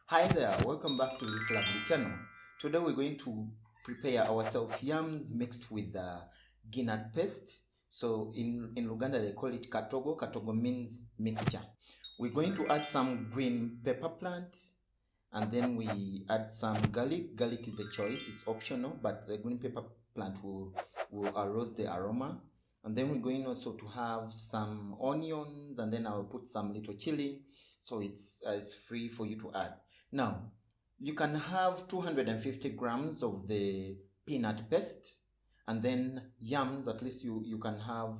Hi there, welcome back to this lovely channel. Today we're going to prepare ourselves yams mixed with peanut paste. So in Luganda they call it Katogo. Katogo means mixture. We're going to add some green pepper plant, and then we add some garlic. Garlic is a choice, it's optional, but the green pepper plant will arouse the aroma. And then we're going also to have some onions, and then I'll put some little chili, so it's free for you to add. Now, you can have 250 grams of the peanut paste, and then yams. At least you can have,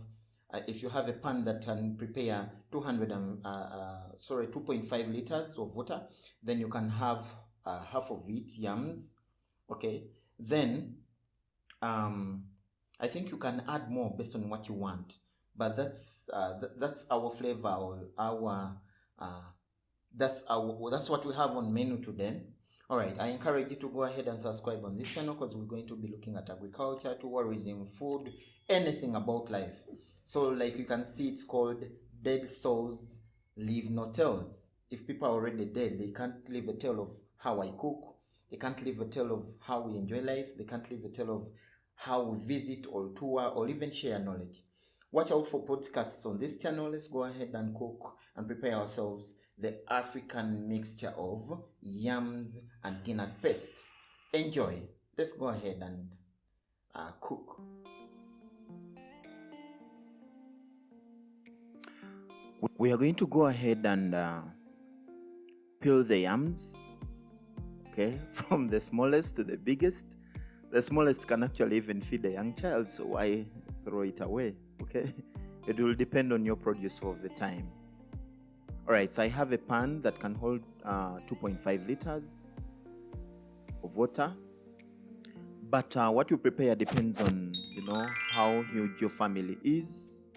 if you have a pan that can prepare 2.5 liters of water, then you can have half of it yams. Okay, then I think you can add more based on what you want, but that's our flavor, or our that's what we have on menu today. All right, I encourage you to go ahead and subscribe on this channel, because we're going to be looking at agriculture, tourism, food, anything about life. So like you can see, it's called Dead Souls Leave No Tales. If people are already dead, they can't leave a tale of how I cook. They can't leave a tale of how we enjoy life. They can't leave a tale of how we visit or tour or even share knowledge. Watch out for podcasts on this channel. Let's go ahead and cook and prepare ourselves the African mixture of yams and peanut paste. Enjoy. Let's go ahead and cook. We are going to go ahead and peel the yams, okay, from the smallest to the biggest. The smallest can actually even feed a young child, so why throw it away? Okay, it will depend on your produce of the time. All right, so I have a pan that can hold 2.5 liters of water, but what you prepare depends on how huge your family is,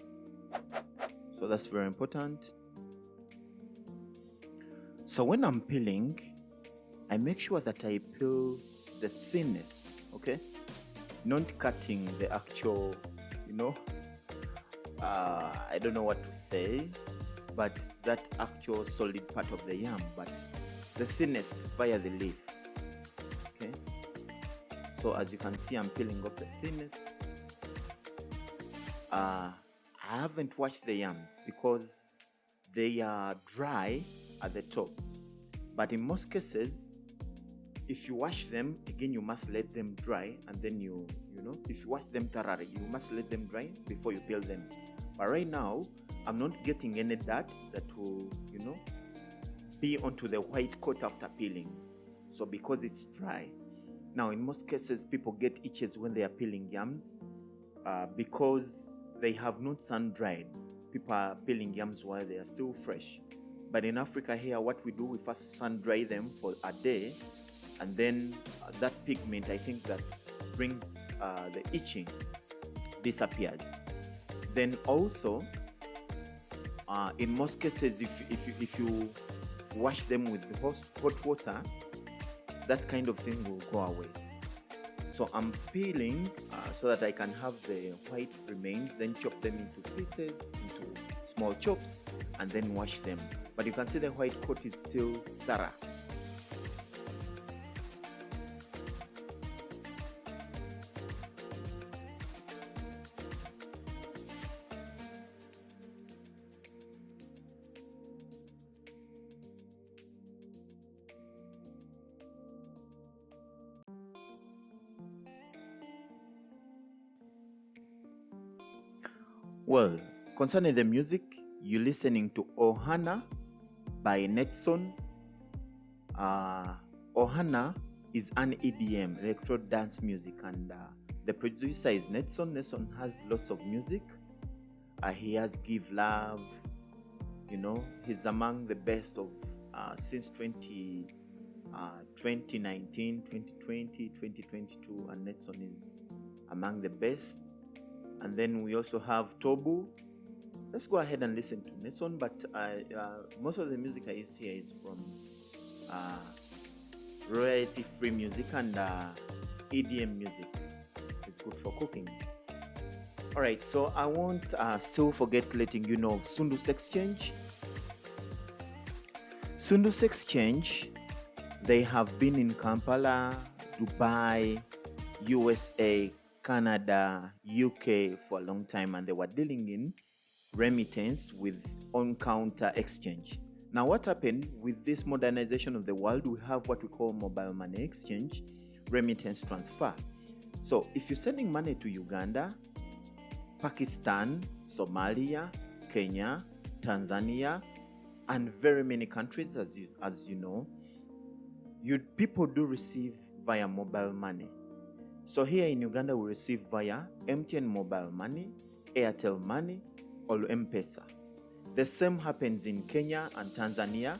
so that's very important. So when I'm peeling, I make sure that I peel the thinnest, okay, not cutting the actual, I don't know what to say, but that actual solid part of the yam, but the thinnest via the leaf. Okay, so as you can see, I'm peeling off the thinnest. I haven't washed the yams because they are dry at the top, but in most cases, if you wash them again, you must let them dry, and then if you wash them thoroughly, you must let them dry before you peel them. But right now, I'm not getting any dirt that will, be onto the white coat after peeling. So because it's dry. Now, in most cases, people get itches when they are peeling yams because they have not sun-dried. People are peeling yams while they are still fresh. But in Africa here, what we do, we first sun-dry them for a day, and then that pigment, I think, that brings the itching disappears. Then also, in most cases, if you wash them with hot water, that kind of thing will go away. So I'm peeling so that I can have the white remains, then chop them into pieces, into small chops, and then wash them. But you can see the white coat is still thorough. Well, concerning the music, you're listening to Ohana by Netson. Ohana is an EDM, electro dance music, and the producer is Netson. Netson has lots of music. He has Give Love, he's among the best of since 2019, 2020, 2022, and Netson is among the best. And then we also have Tobu. Let's go ahead and listen to Netson, but most of the music I use here is from royalty-free music and EDM music. It's good for cooking. All right, so I won't still forget letting you know of Sundus Exchange. Sundus Exchange They have been in Kampala, Dubai, USA, Canada, UK for a long time, and they were dealing in remittance with on-counter exchange. Now, what happened with this modernization of the world? We have what we call mobile money exchange, remittance transfer. So if you're sending money to Uganda, Pakistan, Somalia, Kenya, Tanzania, and very many countries, as you know, people do receive via mobile money. So here in Uganda, we receive via MTN mobile money, Airtel money, or M-Pesa. The same happens in Kenya and Tanzania.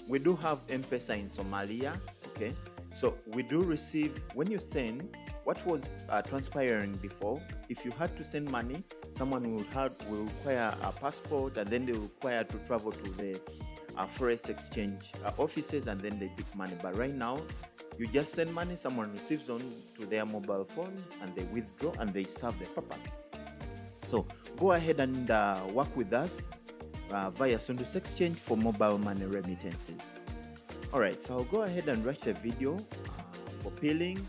We do have M-Pesa in Somalia, okay? So we do receive, when you send, what was transpiring before, if you had to send money, someone will require a passport, and then they will require to travel to the forex exchange offices, and then they take money. But right now, you just send money, someone receives on to their mobile phones, and they withdraw, and they serve their purpose. So go ahead and work with us via Sundus Exchange for mobile money remittances. Alright, so I'll go ahead and watch the video for peeling.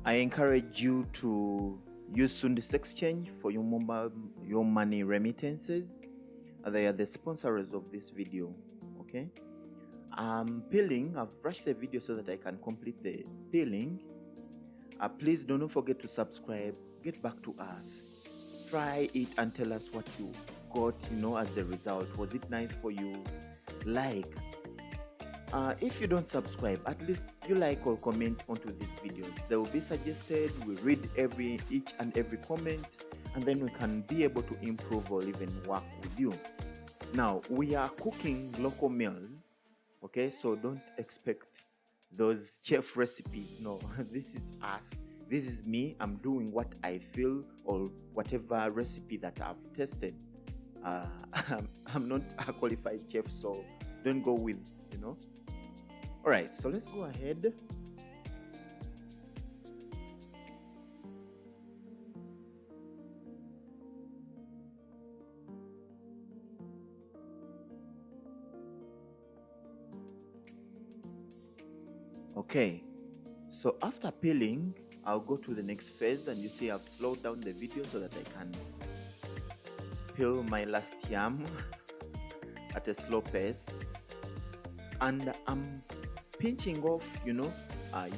I encourage you to use Sundus Exchange for your money remittances. They are the sponsors of this video. Okay, peeling. I've rushed the video so that I can complete the peeling. Please do not forget to subscribe. Get back to us. Try it and tell us what you got. As a result, was it nice for you? Like. If you don't subscribe, at least you like or comment onto these videos. They will be suggested. We read each and every comment, and then we can be able to improve or even work with you. Now, we are cooking local meals, okay? So don't expect those chef recipes. No, this is us. This is me. I'm doing what I feel, or whatever recipe that I've tested. I'm not a qualified chef, so don't go with, Alright, so let's go ahead. Okay, so after peeling, I'll go to the next phase, and you see I've slowed down the video so that I can peel my last yam at a slow pace. And I'm pinching off,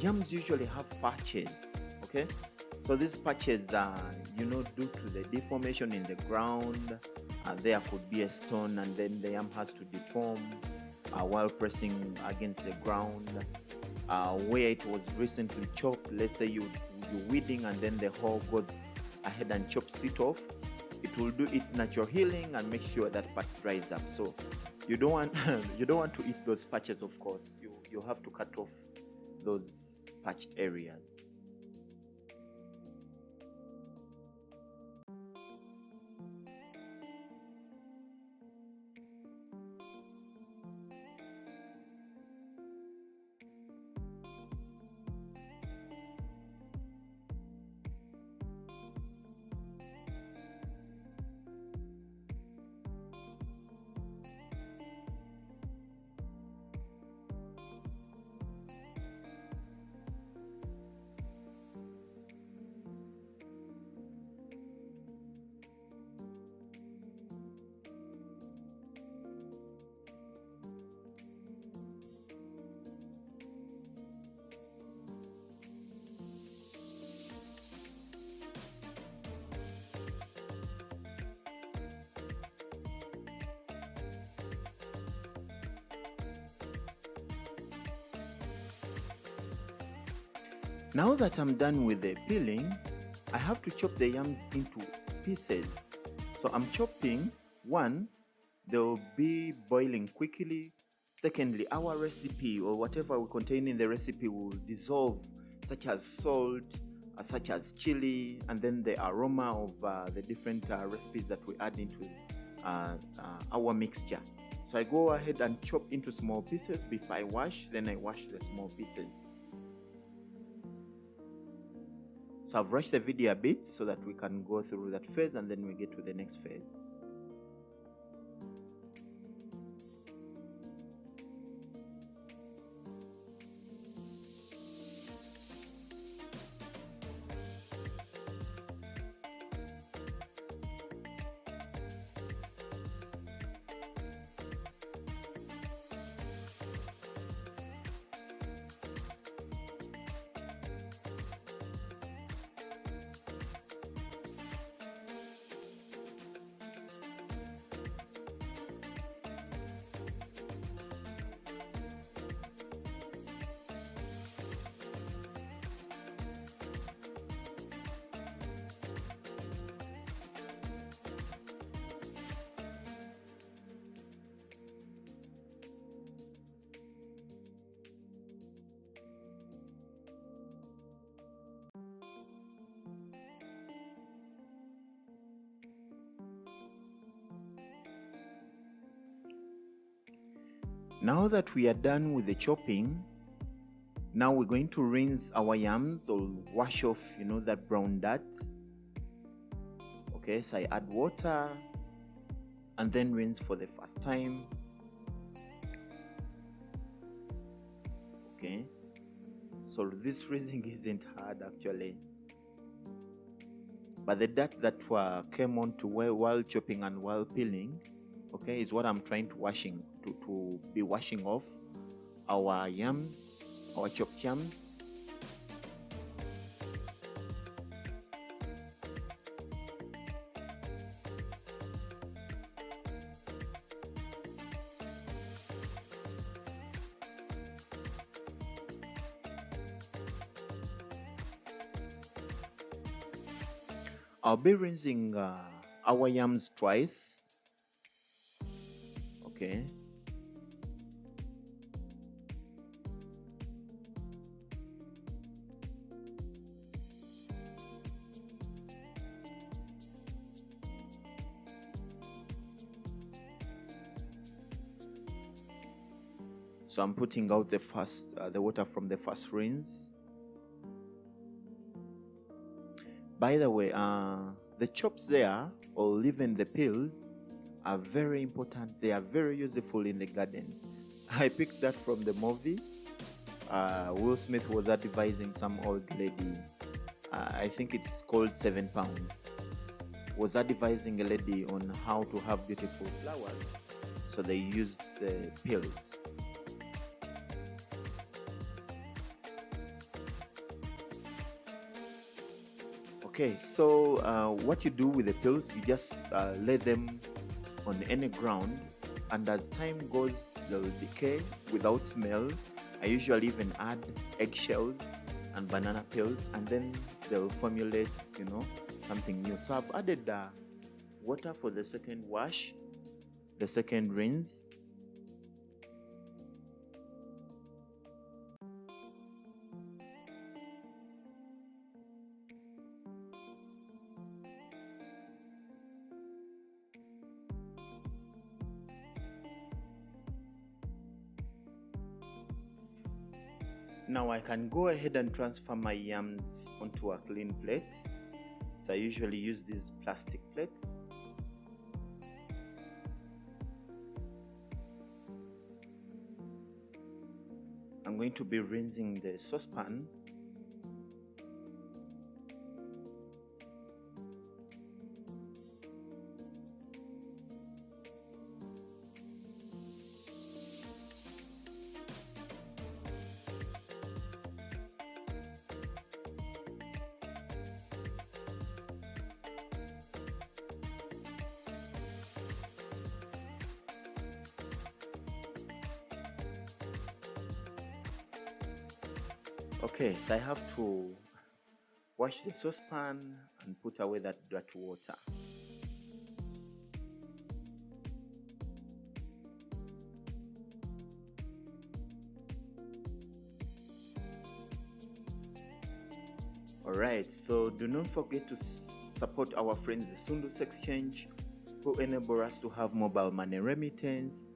yams usually have patches, okay? So these patches are, due to the deformation in the ground, there could be a stone, and then the yam has to deform while pressing against the ground. Where it was recently chopped, let's say you're weeding, and then the hoe goes ahead and chops it off, it will do its natural healing and make sure that part dries up. So you don't want to eat those patches, of course. You have to cut off those patched areas. Now that I'm done with the peeling, I have to chop the yams into pieces. So I'm chopping one they'll be boiling quickly. Secondly, our recipe or whatever we contain in the recipe will dissolve, such as salt, such as chili, and then the aroma of the different recipes that we add into our mixture. So I go ahead and chop into small pieces before I wash, then I wash the small pieces. So I've rushed the video a bit so that we can go through that phase and then we get to the next phase. Now that we are done with the chopping, now we're going to rinse our yams or wash off, that brown dirt. Okay, so I add water and then rinse for the first time. Okay, so this rinsing isn't hard actually, but the dirt that came onto while chopping and while peeling, okay, is what I'm trying to be washing off our yams, our chopped yams. I'll be rinsing our yams twice. Okay. So I'm putting out the water from the first rinse. By the way, the chops there, or even the peels, are very important. They are very useful in the garden. I picked that from the movie. Will Smith was advising some old lady, I think it's called 7 Pounds, was advising a lady on how to have beautiful flowers. So they used the peels. Okay, so what you do with the peels, you just lay them on any ground, and as time goes, they'll decay without smell. I usually even add eggshells and banana peels, and then they'll formulate, something new. So I've added water for the second wash, the second rinse. Now I can go ahead and transfer my yams onto a clean plate. So I usually use these plastic plates. I'm going to be rinsing the saucepan. Okay, so I have to wash the saucepan and put away that dirty water. Alright, so do not forget to support our friends the Sundus Exchange, who enable us to have mobile money remittance.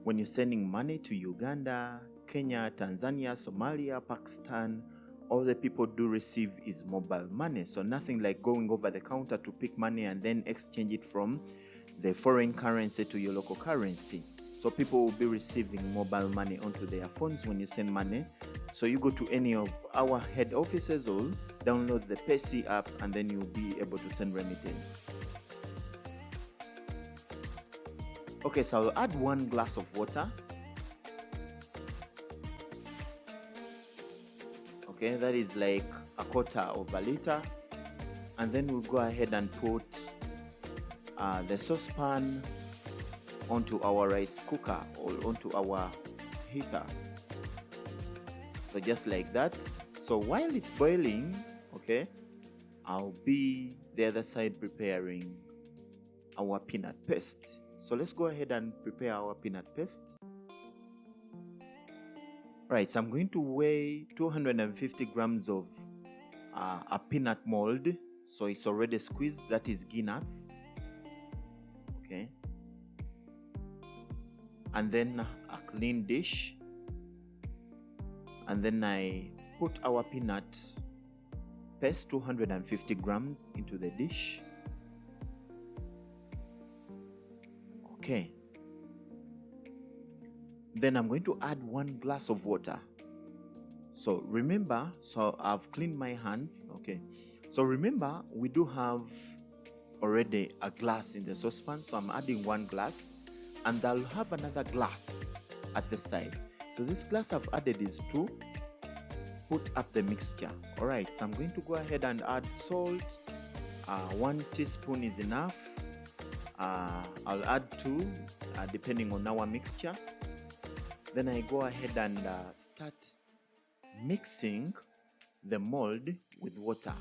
When you're sending money to Uganda, Kenya, Tanzania, Somalia, Pakistan, all the people do receive is mobile money. So nothing like going over the counter to pick money and then exchange it from the foreign currency to your local currency. So people will be receiving mobile money onto their phones when you send money. So you go to any of our head offices or download the PayC app, and then you'll be able to send remittance. Okay, so I'll add 1 glass of water. Okay, that is like 1/4 of a liter. And then we'll go ahead and put the saucepan onto our rice cooker or onto our heater. So just like that. So while it's boiling, okay, I'll be the other side preparing our peanut paste. So let's go ahead and prepare our peanut paste. Right, so I'm going to weigh 250 grams of a peanut mold. So it's already squeezed, that is ghee nuts. Okay. And then a clean dish. And then I put our peanut paste, 250 grams, into the dish. Okay. Then I'm going to add 1 glass of water. So remember, so I've cleaned my hands. Okay. So remember, we do have already a glass in the saucepan. So I'm adding 1 glass, and I'll have another glass at the side. So this glass I've added is to put up the mixture. Alright, so I'm going to go ahead and add salt. 1 teaspoon is enough. I'll add 2 depending on our mixture. Then I go ahead and start mixing the mold with water.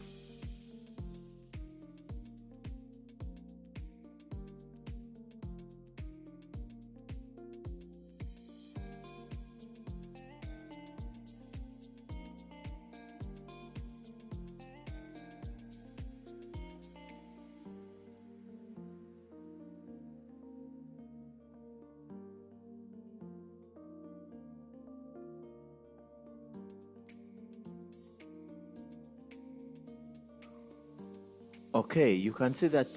Okay, you can see that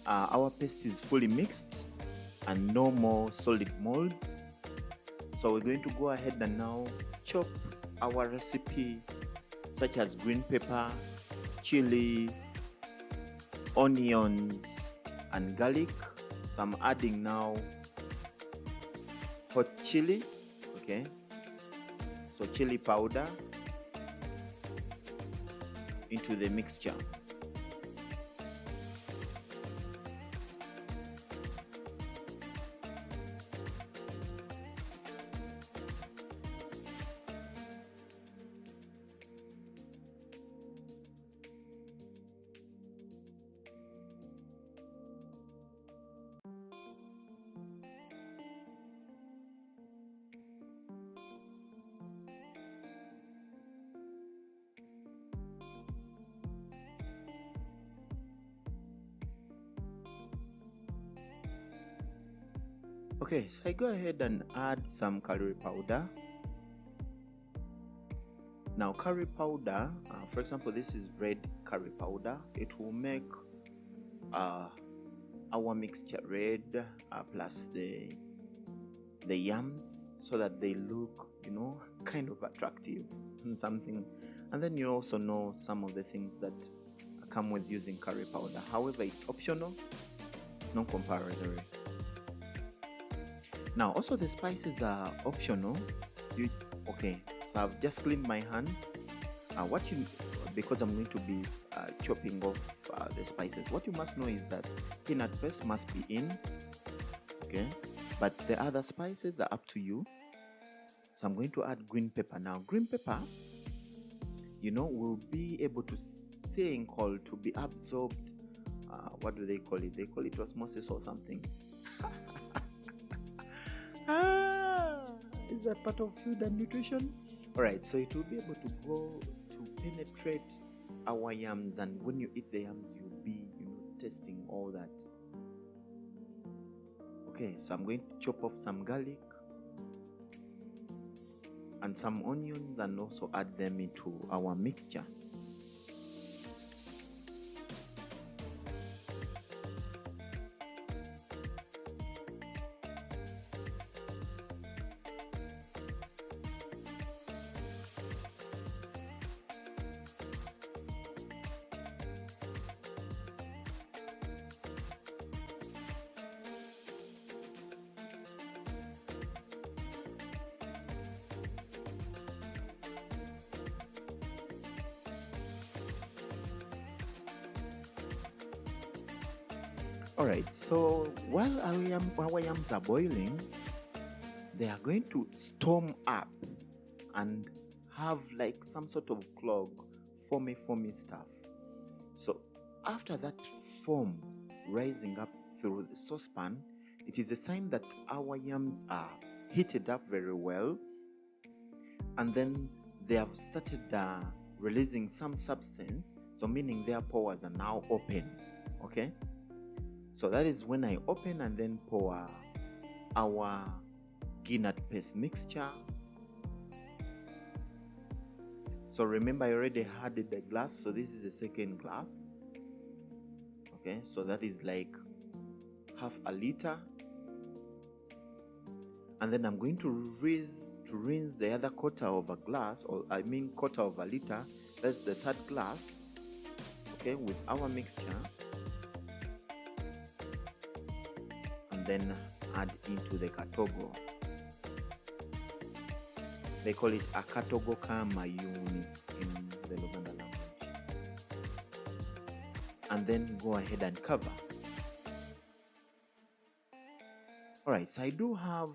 our paste is fully mixed and no more solid molds. So we're going to go ahead and now chop our recipe, such as green pepper, chili, onions, and garlic. So I'm adding now hot chili. Okay, so chili powder into the mixture. Okay, so I go ahead and add some curry powder. Now curry powder, for example, this is red curry powder. It will make our mixture red, plus the yams, so that they look, kind of attractive and something. And then you also know some of the things that come with using curry powder. However, it's optional, not compulsory. Now also the spices are optional. Okay, so I've just cleaned my hands. Because I'm going to be chopping off the spices, what you must know is that peanut paste must be in. Okay, but the other spices are up to you. So I'm going to add green pepper. Now green pepper, will be able to sink or to be absorbed. What do they call it? They call it osmosis or something. Is that part of food and nutrition? Alright, so it will be able to go to penetrate our yams, and when you eat the yams, you'll be, tasting all that. Okay, so I'm going to chop off some garlic and some onions and also add them into our mixture. Alright, so while our yams are boiling, they are going to storm up and have like some sort of clog, foamy stuff. So after that foam rising up through the saucepan, it is a sign that our yams are heated up very well, and then they have started releasing some substance, so meaning their pores are now open. Okay, so that is when I open and then pour our ghee nut paste mixture. So remember, I already added the glass, so this is the second glass. Okay, so that is like half a liter, and then I'm going to rinse the other quarter of a glass, or I mean quarter of a liter. That's the third glass. Okay, with our mixture, and then add into the Katogo. They call it a Katogo Kamayuni in the Luganda language. And then go ahead and cover. Alright, so I do have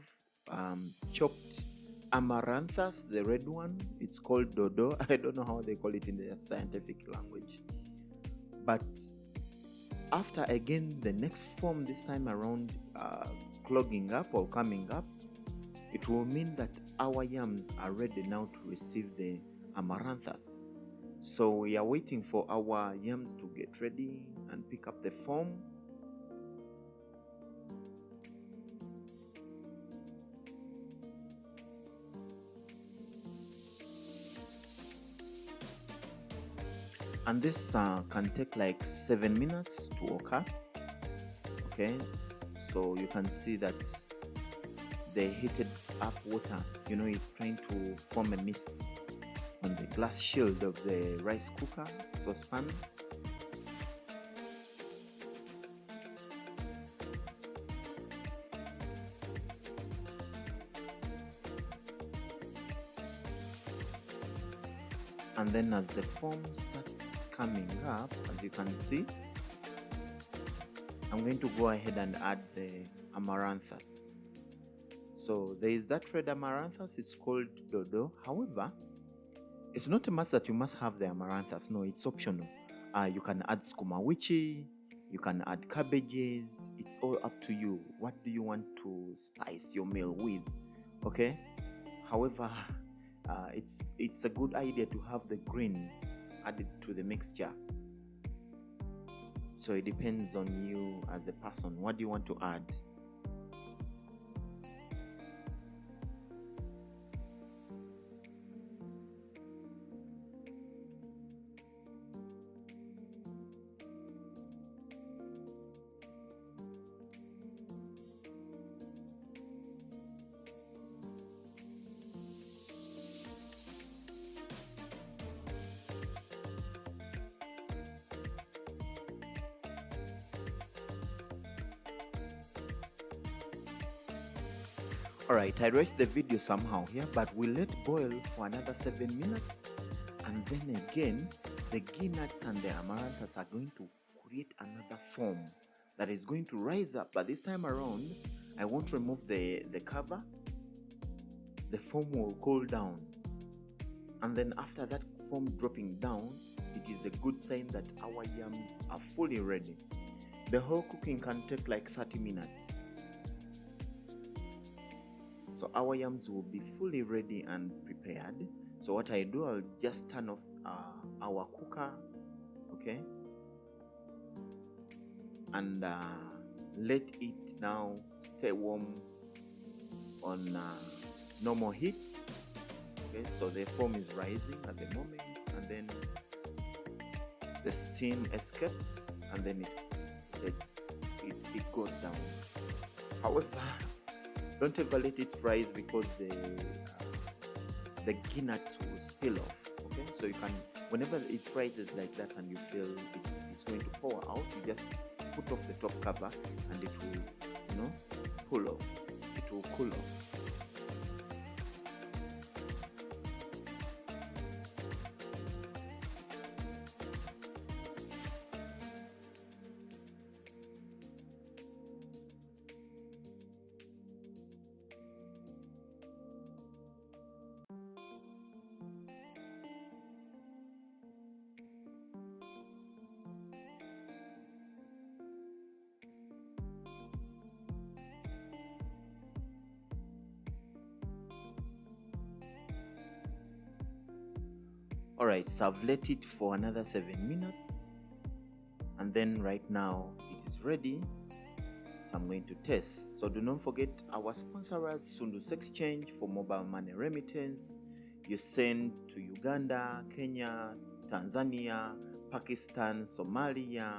chopped amaranthus, the red one. It's called dodo. I don't know how they call it in the scientific language. But after again the next foam this time around clogging up or coming up, it will mean that our yams are ready now to receive the amaranthus. So we are waiting for our yams to get ready and pick up the foam. And this can take like 7 minutes to occur. Okay, so you can see that the heated up water, is trying to form a mist on the glass shield of the rice cooker saucepan. And then as the foam starts coming up, as you can see, I'm going to go ahead and add the amaranthus. So there is that red amaranthus, it's called dodo. However, it's not a must that you must have the amaranthus. No, it's optional. You can add skuma wiki, you can add cabbages. It's all up to you. What do you want to spice your meal with? Okay. However, it's a good idea to have the greens added to the mixture. So it depends on you as a person. What do you want to add? Alright, I rest the video somehow here, but we'll let boil for another 7 minutes, and then again the ghee nuts and the amaranthus are going to create another foam that is going to rise up. But this time around, I won't remove the cover. The foam will cool down, and then after that foam dropping down, it is a good sign that our yams are fully ready. The whole cooking can take like 30 minutes. So our yams will be fully ready and prepared. So what I do, I'll just turn off our cooker okay, and let it now stay warm on normal heat. Okay, so the foam is rising at the moment, and then the steam escapes, and then it goes down. However, don't ever let it rise, because the nuts will spill off. Okay, so you can, whenever it rises like that and you feel it's going to pour out, you just put off the top cover and it will, pull off. It will cool off. Alright, so I've let it for another 7 minutes, and then right now it is ready. So I'm going to test. So do not forget our sponsors, Sundus Exchange, for mobile money remittance. You send to Uganda, Kenya, Tanzania, Pakistan, Somalia,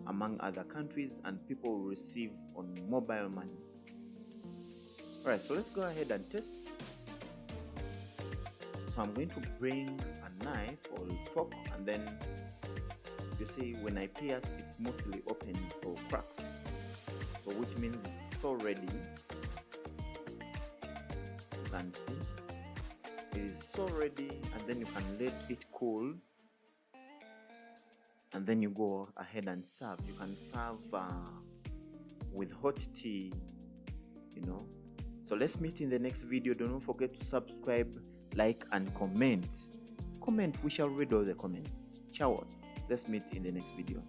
among other countries, and people will receive on mobile money. Alright, so let's go ahead and test. So I'm going to bring a knife or fork, and then you see when I pierce, it smoothly opens or cracks. So which means it's so ready. You can see it is so ready, and then you can let it cool, and then you go ahead and serve. You can serve with hot tea, So let's meet in the next video. Do not forget to subscribe, like, and comment. We shall read all the comments. Ciao. Let's meet in the next video.